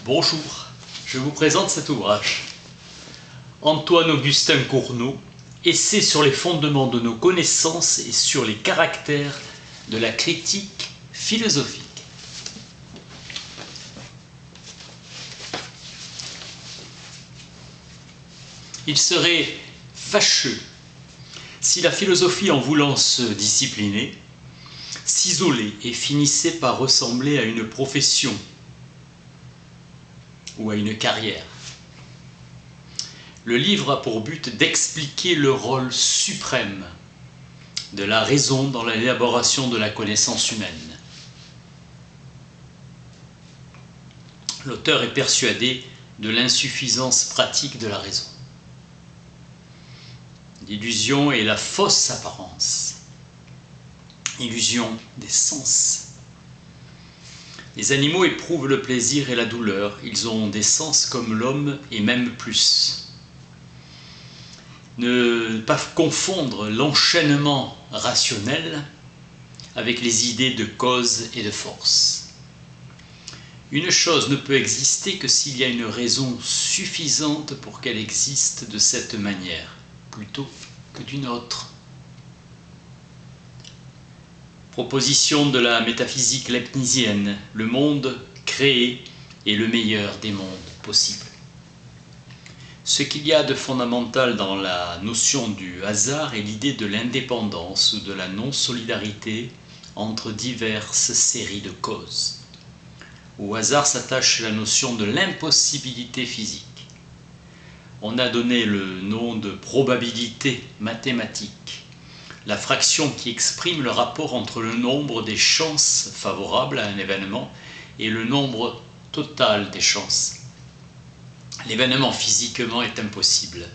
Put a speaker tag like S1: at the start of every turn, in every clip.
S1: Bonjour, je vous présente cet ouvrage. Antoine-Augustin Cournot, Essai sur les fondements de nos connaissances et sur les caractères de la critique philosophique. Il serait fâcheux si la philosophie, en voulant se discipliner, s'isolait et finissait par ressembler à une profession ou à une carrière. Le livre a pour but d'expliquer le rôle suprême de la raison dans l'élaboration de la connaissance humaine. L'auteur est persuadé de l'insuffisance pratique de la raison. L'illusion est la fausse apparence, illusion des sens. Les animaux éprouvent le plaisir et la douleur, ils ont des sens comme l'homme et même plus. Ne pas confondre l'enchaînement rationnel avec les idées de cause et de force. Une chose ne peut exister que s'il y a une raison suffisante pour qu'elle existe de cette manière, plutôt que d'une autre. Proposition de la métaphysique leibnizienne, le monde créé est le meilleur des mondes possibles. Ce qu'il y a de fondamental dans la notion du hasard est l'idée de l'indépendance ou de la non-solidarité entre diverses séries de causes. Au hasard s'attache la notion de l'impossibilité physique. On a donné le nom de probabilité mathématique, la fraction qui exprime le rapport entre le nombre des chances favorables à un événement et le nombre total des chances. L'événement physiquement est impossible.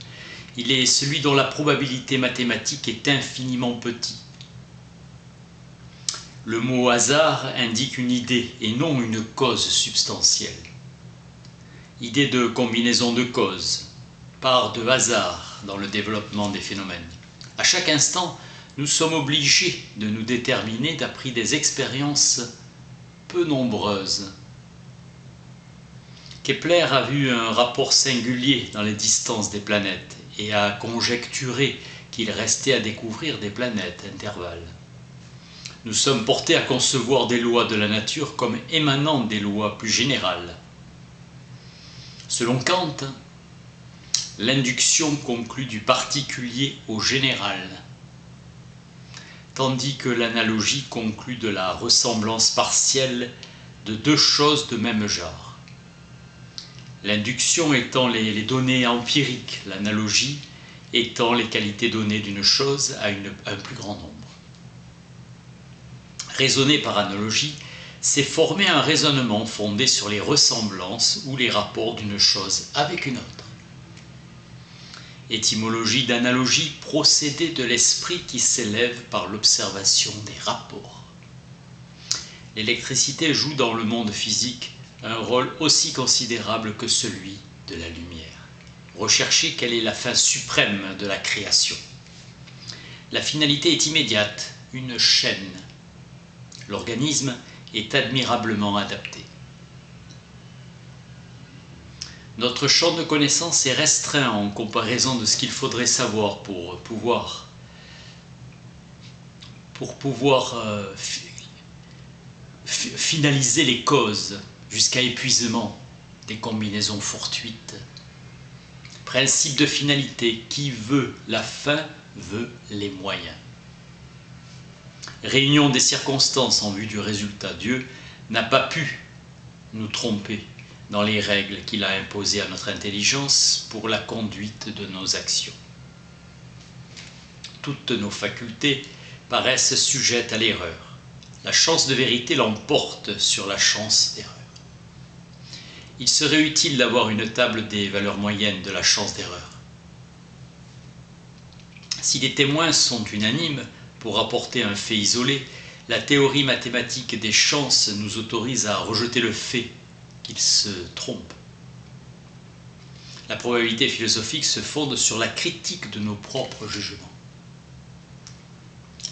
S1: Il est celui dont la probabilité mathématique est infiniment petite. Le mot hasard indique une idée et non une cause substantielle. Idée de combinaison de causes, part de hasard dans le développement des phénomènes. À chaque instant, nous sommes obligés de nous déterminer d'après des expériences peu nombreuses. Kepler a vu un rapport singulier dans les distances des planètes et a conjecturé qu'il restait à découvrir des planètes intervalles. Nous sommes portés à concevoir des lois de la nature comme émanant des lois plus générales. Selon Kant, l'induction conclut du particulier au général, tandis que l'analogie conclut de la ressemblance partielle de deux choses de même genre. L'induction étant les données empiriques, l'analogie étant les qualités données d'une chose à un plus grand nombre. Raisonner par analogie, c'est former un raisonnement fondé sur les ressemblances ou les rapports d'une chose avec une autre. Étymologie d'analogie, procédé de l'esprit qui s'élève par l'observation des rapports. L'électricité joue dans le monde physique un rôle aussi considérable que celui de la lumière. Recherchez quelle est la fin suprême de la création. La finalité est immédiate, une chaîne. L'organisme est admirablement adapté. Notre champ de connaissance est restreint en comparaison de ce qu'il faudrait savoir pour pouvoir finaliser les causes jusqu'à épuisement des combinaisons fortuites. Principe de finalité, qui veut la fin veut les moyens. Réunion des circonstances en vue du résultat. Dieu n'a pas pu nous tromper dans les règles qu'il a imposées à notre intelligence pour la conduite de nos actions. Toutes nos facultés paraissent sujettes à l'erreur. La chance de vérité l'emporte sur la chance d'erreur. Il serait utile d'avoir une table des valeurs moyennes de la chance d'erreur. Si les témoins sont unanimes pour rapporter un fait isolé, la théorie mathématique des chances nous autorise à rejeter le fait qu'il se trompe. La probabilité philosophique se fonde sur la critique de nos propres jugements.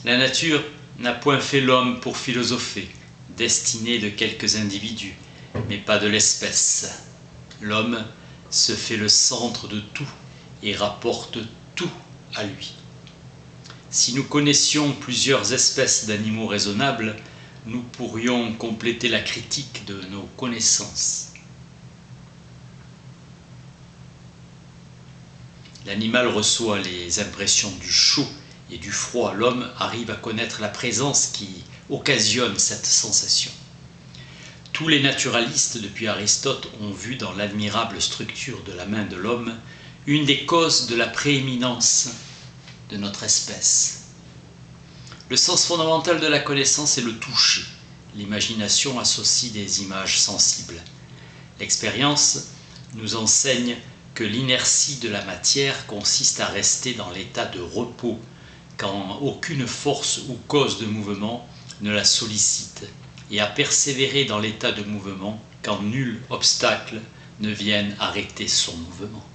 S1: La nature n'a point fait l'homme pour philosopher, destiné de quelques individus, mais pas de l'espèce. L'homme se fait le centre de tout et rapporte tout à lui. Si nous connaissions plusieurs espèces d'animaux raisonnables, nous pourrions compléter la critique de nos connaissances. L'animal reçoit les impressions du chaud et du froid. L'homme arrive à connaître la présence qui occasionne cette sensation. Tous les naturalistes, depuis Aristote, ont vu dans l'admirable structure de la main de l'homme une des causes de la prééminence de notre espèce. Le sens fondamental de la connaissance est le toucher. L'imagination associe des images sensibles. L'expérience nous enseigne que l'inertie de la matière consiste à rester dans l'état de repos quand aucune force ou cause de mouvement ne la sollicite, et à persévérer dans l'état de mouvement quand nul obstacle ne vienne arrêter son mouvement.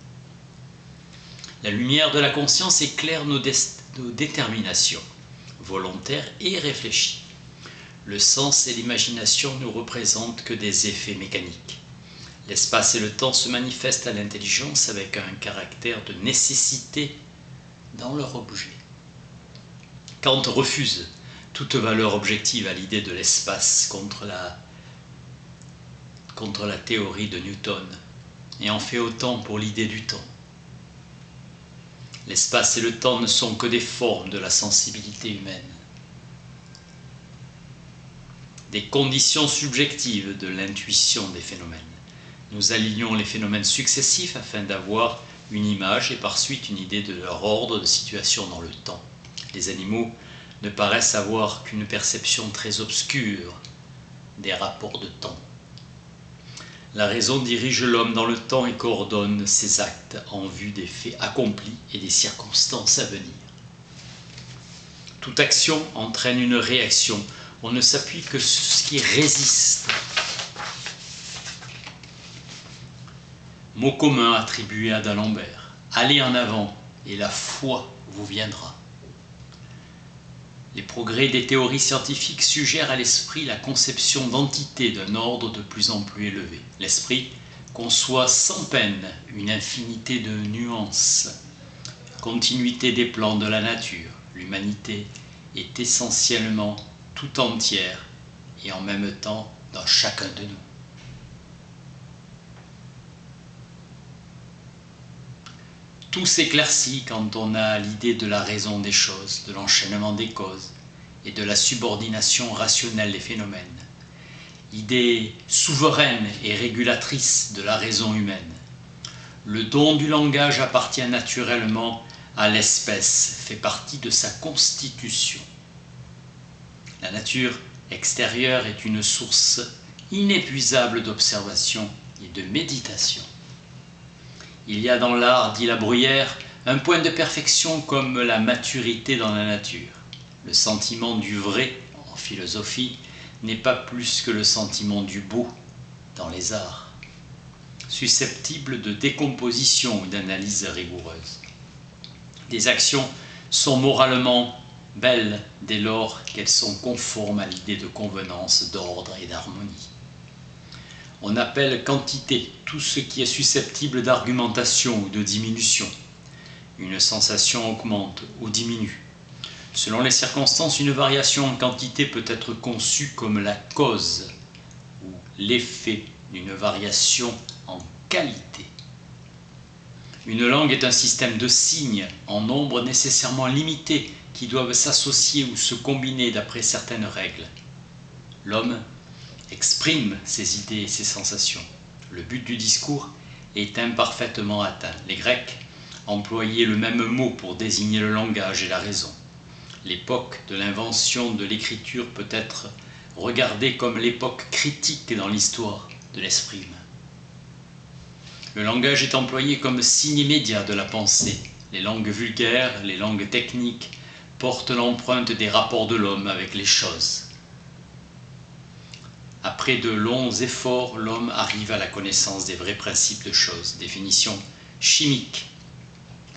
S1: La lumière de la conscience éclaire nos déterminations, volontaires et réfléchies. Le sens et l'imagination ne représentent que des effets mécaniques. L'espace et le temps se manifestent à l'intelligence avec un caractère de nécessité dans leur objet. Kant refuse toute valeur objective à l'idée de l'espace contre la théorie de Newton, et en fait autant pour l'idée du temps. L'espace et le temps ne sont que des formes de la sensibilité humaine, des conditions subjectives de l'intuition des phénomènes. Nous alignons les phénomènes successifs afin d'avoir une image et par suite une idée de leur ordre de situation dans le temps. Les animaux ne paraissent avoir qu'une perception très obscure des rapports de temps. La raison dirige l'homme dans le temps et coordonne ses actes en vue des faits accomplis et des circonstances à venir. Toute action entraîne une réaction. On ne s'appuie que sur ce qui résiste. Mot commun attribué à d'Alembert. Allez en avant et la foi vous viendra. Les progrès des théories scientifiques suggèrent à l'esprit la conception d'entités d'un ordre de plus en plus élevé. L'esprit conçoit sans peine une infinité de nuances, continuité des plans de la nature. L'humanité est essentiellement tout entière et en même temps dans chacun de nous. Tout s'éclaircit quand on a l'idée de la raison des choses, de l'enchaînement des causes et de la subordination rationnelle des phénomènes. Idée souveraine et régulatrice de la raison humaine. Le don du langage appartient naturellement à l'espèce, fait partie de sa constitution. La nature extérieure est une source inépuisable d'observation et de méditation. Il y a dans l'art, dit La Bruyère, un point de perfection comme la maturité dans la nature. Le sentiment du vrai, en philosophie, n'est pas plus que le sentiment du beau dans les arts, susceptible de décomposition ou d'analyse rigoureuse. Des actions sont moralement belles dès lors qu'elles sont conformes à l'idée de convenance, d'ordre et d'harmonie. On appelle quantité tout ce qui est susceptible d'argumentation ou de diminution. Une sensation augmente ou diminue. Selon les circonstances, une variation en quantité peut être conçue comme la cause ou l'effet d'une variation en qualité. Une langue est un système de signes en nombre nécessairement limité qui doivent s'associer ou se combiner d'après certaines règles. L'homme exprime ses idées et ses sensations. Le but du discours est imparfaitement atteint. Les Grecs employaient le même mot pour désigner le langage et la raison. L'époque de l'invention de l'écriture peut être regardée comme l'époque critique dans l'histoire de l'esprit humain. Le langage est employé comme signe immédiat de la pensée. Les langues vulgaires, les langues techniques portent l'empreinte des rapports de l'homme avec les choses. Après de longs efforts, l'homme arrive à la connaissance des vrais principes de choses, définition chimique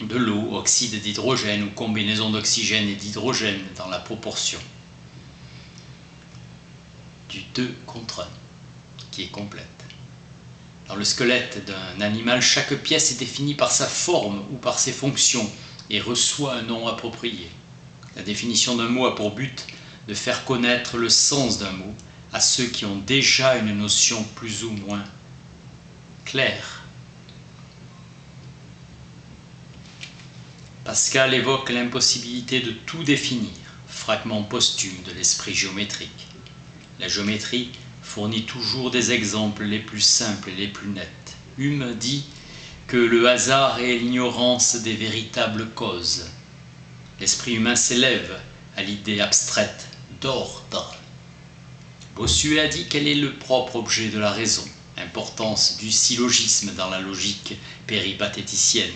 S1: de l'eau, oxyde d'hydrogène ou combinaison d'oxygène et d'hydrogène dans la proportion du 2 contre 1. qui est complète. Dans le squelette d'un animal, chaque pièce est définie par sa forme ou par ses fonctions et reçoit un nom approprié. La définition d'un mot a pour but de faire connaître le sens d'un mot à ceux qui ont déjà une notion plus ou moins claire. Pascal évoque l'impossibilité de tout définir, fragment posthume de l'esprit géométrique. La géométrie fournit toujours des exemples les plus simples et les plus nets. Hume dit que le hasard est l'ignorance des véritables causes. L'esprit humain s'élève à l'idée abstraite d'ordre. Bossuet a dit quel est le propre objet de la raison, importance du syllogisme dans la logique péripatéticienne.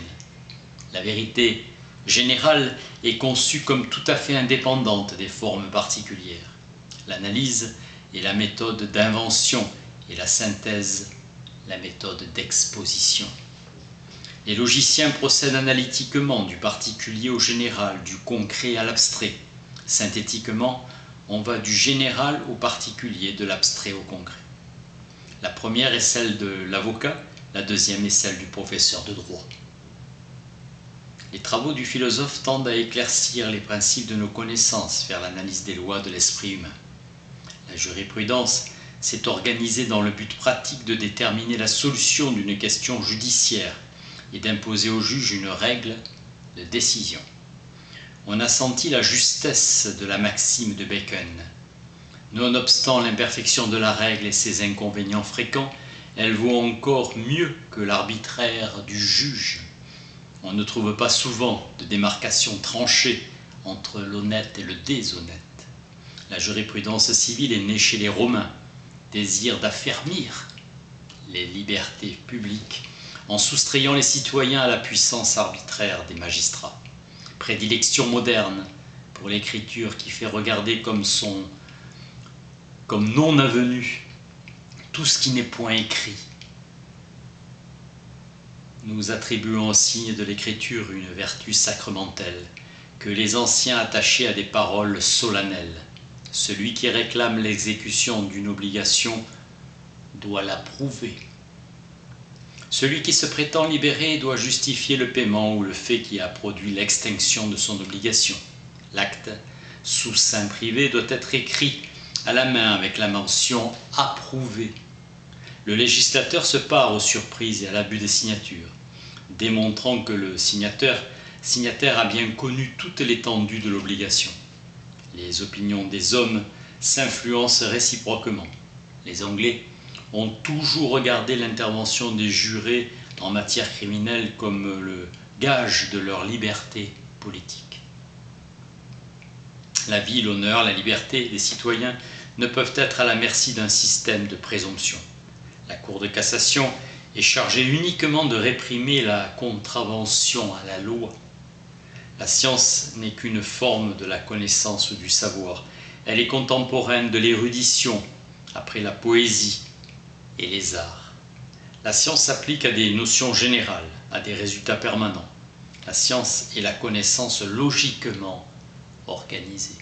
S1: La vérité générale est conçue comme tout à fait indépendante des formes particulières. L'analyse est la méthode d'invention et la synthèse la méthode d'exposition. Les logiciens procèdent analytiquement du particulier au général, du concret à l'abstrait. Synthétiquement, on va du général au particulier, de l'abstrait au concret. La première est celle de l'avocat, la deuxième est celle du professeur de droit. Les travaux du philosophe tendent à éclaircir les principes de nos connaissances vers l'analyse des lois de l'esprit humain. La jurisprudence s'est organisée dans le but pratique de déterminer la solution d'une question judiciaire et d'imposer au juge une règle de décision. On a senti la justesse de la maxime de Bacon. Nonobstant l'imperfection de la règle et ses inconvénients fréquents, elle vaut encore mieux que l'arbitraire du juge. On ne trouve pas souvent de démarcation tranchée entre l'honnête et le déshonnête. La jurisprudence civile est née chez les Romains, désir d'affermir les libertés publiques en soustrayant les citoyens à la puissance arbitraire des magistrats. Prédilection moderne pour l'écriture qui fait regarder comme non avenu tout ce qui n'est point écrit. Nous attribuons au signe de l'écriture une vertu sacramentelle que les anciens attachaient à des paroles solennelles. Celui qui réclame l'exécution d'une obligation doit la prouver. Celui qui se prétend libéré doit justifier le paiement ou le fait qui a produit l'extinction de son obligation. L'acte sous seing privé doit être écrit à la main avec la mention « approuvé ». Le législateur se pare aux surprises et à l'abus des signatures, démontrant que le signataire a bien connu toute l'étendue de l'obligation. Les opinions des hommes s'influencent réciproquement. Les Anglais ont toujours regardé l'intervention des jurés en matière criminelle comme le gage de leur liberté politique. La vie, l'honneur, la liberté des citoyens ne peuvent être à la merci d'un système de présomption. La Cour de cassation est chargée uniquement de réprimer la contravention à la loi. La science n'est qu'une forme de la connaissance ou du savoir. Elle est contemporaine de l'érudition, après la poésie et les arts. La science s'applique à des notions générales, à des résultats permanents. La science est la connaissance logiquement organisée.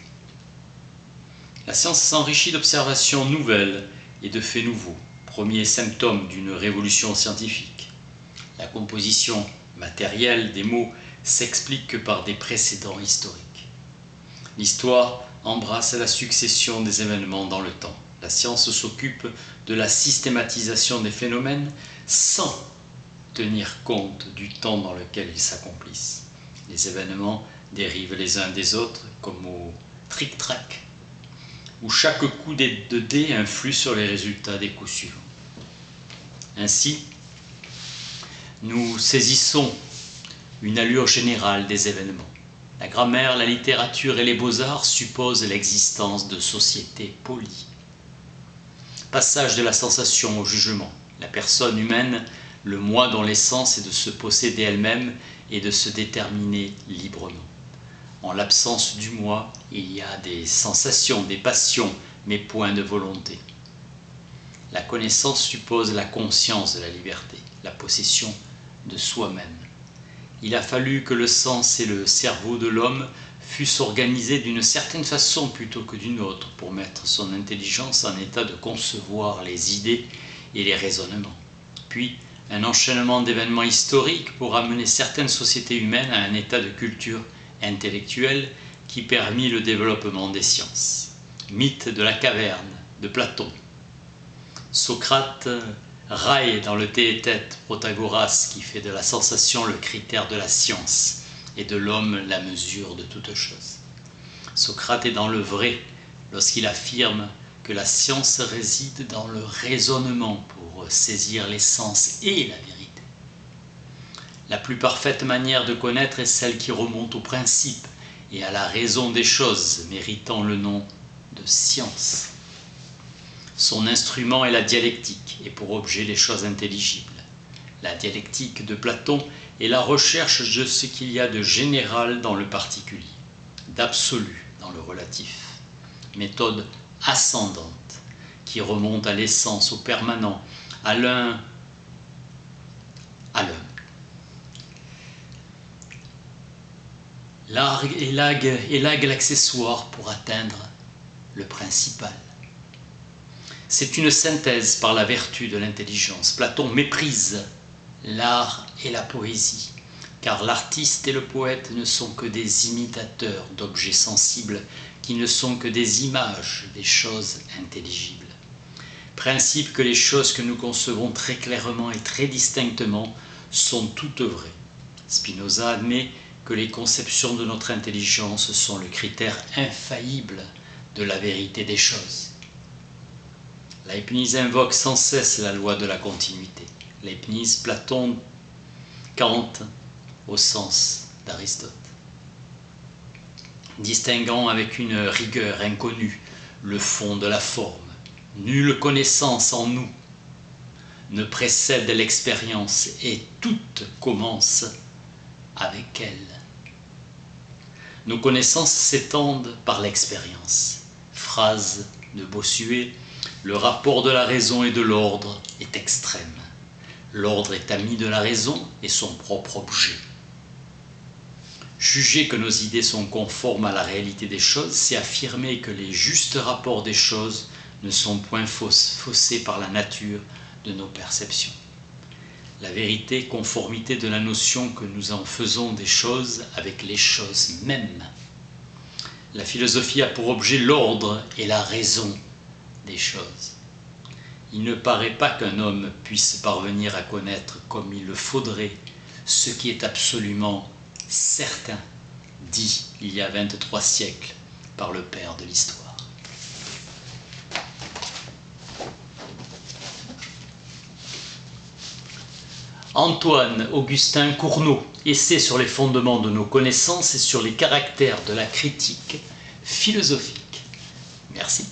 S1: La science s'enrichit d'observations nouvelles et de faits nouveaux, premier symptôme d'une révolution scientifique. La composition matérielle des mots s'explique que par des précédents historiques. L'histoire embrasse la succession des événements dans le temps. La science s'occupe de la systématisation des phénomènes sans tenir compte du temps dans lequel ils s'accomplissent. Les événements dérivent les uns des autres, comme au tric-trac, où chaque coup de dés influe sur les résultats des coups suivants. Ainsi, nous saisissons une allure générale des événements. La grammaire, la littérature et les beaux-arts supposent l'existence de sociétés polies. Passage de la sensation au jugement. La personne humaine, le moi dont l'essence est de se posséder elle-même et de se déterminer librement. En l'absence du moi, il y a des sensations, des passions, mais point de volonté. La connaissance suppose la conscience de la liberté, la possession de soi-même. Il a fallu que le sens et le cerveau de l'homme fût-ce organisé d'une certaine façon plutôt que d'une autre pour mettre son intelligence en état de concevoir les idées et les raisonnements. Puis, un enchaînement d'événements historiques pour amener certaines sociétés humaines à un état de culture intellectuelle qui permit le développement des sciences. Mythe de la caverne de Platon. Socrate raille dans le Théétète Protagoras qui fait de la sensation le critère de la science et de l'homme la mesure de toute chose. Socrate est dans le vrai lorsqu'il affirme que la science réside dans le raisonnement pour saisir l'essence et la vérité. La plus parfaite manière de connaître est celle qui remonte au principe et à la raison des choses, méritant le nom de science. Son instrument est la dialectique et pour objet les choses intelligibles. La dialectique de Platon est la recherche de ce qu'il y a de général dans le particulier, d'absolu dans le relatif. Méthode ascendante qui remonte à l'essence, au permanent, à l'un, élague l'accessoire pour atteindre le principal. C'est une synthèse par la vertu de l'intelligence. Platon méprise l'art et la poésie, car l'artiste et le poète ne sont que des imitateurs d'objets sensibles qui ne sont que des images des choses intelligibles. Principe que les choses que nous concevons très clairement et très distinctement sont toutes vraies. Spinoza admet que les conceptions de notre intelligence sont le critère infaillible de la vérité des choses. Leibniz invoque sans cesse la loi de la continuité. Leibniz, Platon, Kant, au sens d'Aristote. Distinguant avec une rigueur inconnue le fond de la forme. Nulle connaissance en nous ne précède l'expérience et toute commence avec elle. Nos connaissances s'étendent par l'expérience. Phrase de Bossuet, le rapport de la raison et de l'ordre est extrême. L'ordre est ami de la raison et son propre objet. Juger que nos idées sont conformes à la réalité des choses, c'est affirmer que les justes rapports des choses ne sont point faussés par la nature de nos perceptions. La vérité, conformité de la notion que nous en faisons des choses avec les choses mêmes. La philosophie a pour objet l'ordre et la raison des choses. Il ne paraît pas qu'un homme puisse parvenir à connaître comme il le faudrait ce qui est absolument certain, dit il y a 23 siècles par le père de l'histoire. Antoine Augustin Cournot, essai sur les fondements de nos connaissances et sur les caractères de la critique philosophique. Merci.